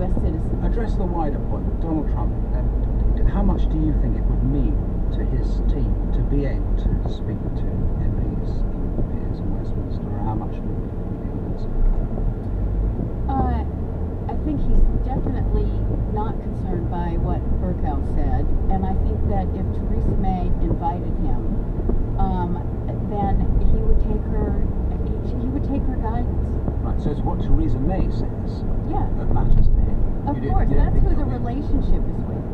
US citizen. Address the wider point. Donald Trump, how much do you think it would mean to his team to be able to speak to MPs and peers in Westminster, or how much more do you think that's? I think he's definitely not concerned by what Burkow said, and I think that if Theresa May invited him, then he would take her guidance. Right, so it's what Theresa May says Yeah. that matters to him. Of course, that's who the relationship is with.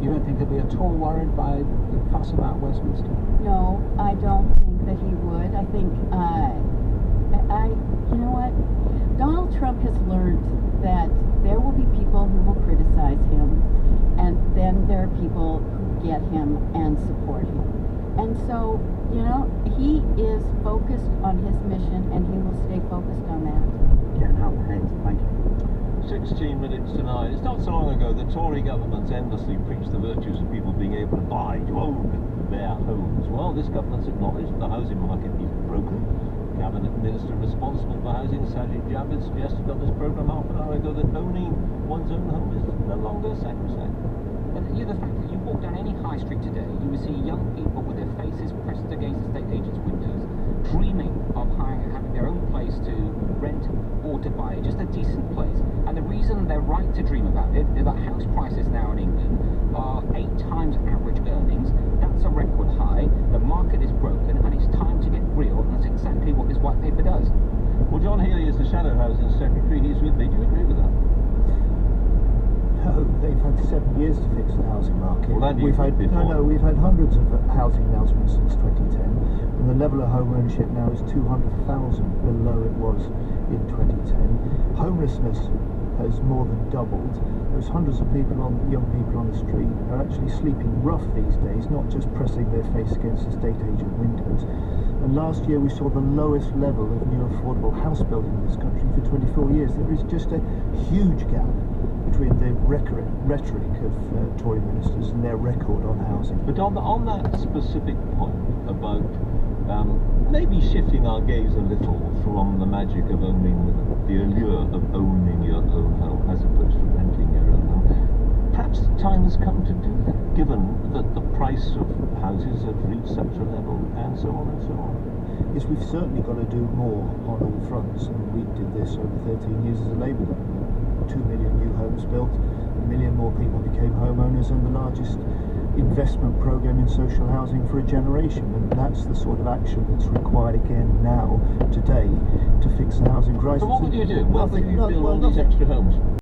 You don't think he'll be at all worried by the fuss about Westminster? No, I don't think that he would. I think, you know what? Donald Trump has learned that there will be people who will criticize him, and then there are people who get him and support him. And so, you know, he is focused on his mission, and he will stay focused on that. Ken Hayes, thank you. 16 minutes to 9. It's not so long ago the Tory government endlessly preached the virtues of people being able to buy, to own their homes. Well, this government's acknowledged the housing market is broken. Cabinet Minister responsible for housing, Sajid Javid, suggested on this programme half an hour ago that owning one's own home is no longer sacrosanct. And the fact that you walk down any high street today, you will see young people with their faces pressed against estate agents' windows, dreaming of having their own place to rent or to buy, just a decent place. And the reason they're right to dream about it is that house prices now in England are 8 times average earnings. That's a record high. The market is broken, and it's time to get real. And that's exactly what this white paper does. Well, John Healy is the Shadow Housing Secretary. He's with me. Do you agree with that? No, they've had 7 years to fix the housing market. Well, we've had we've had hundreds of housing announcements since 2010, and the level of home ownership now is 200,000 below it was in 2010. Homelessness has more than doubled. There's hundreds of young people on the street are actually sleeping rough these days, not just pressing their face against estate agent windows. And last year we saw the lowest level of new affordable house building in this country for 24 years. There is just a huge gap between the rhetoric of Tory ministers and their record on housing. But on that specific point about maybe shifting our gaze a little from the magic of owning, the allure of owning your own home as opposed to renting your own home, perhaps the time has come to do that, given that the price of houses have reached such a level, and so on and so on. Yes, we've certainly got to do more on all fronts, and we did this over 13 years as a Labour government. 2 million new homes built, 1 million more people became homeowners, and the largest investment programme in social housing for a generation. And that's the sort of action that's required again now, today, to fix the housing crisis. So what would you do? Where would you build all these extra homes?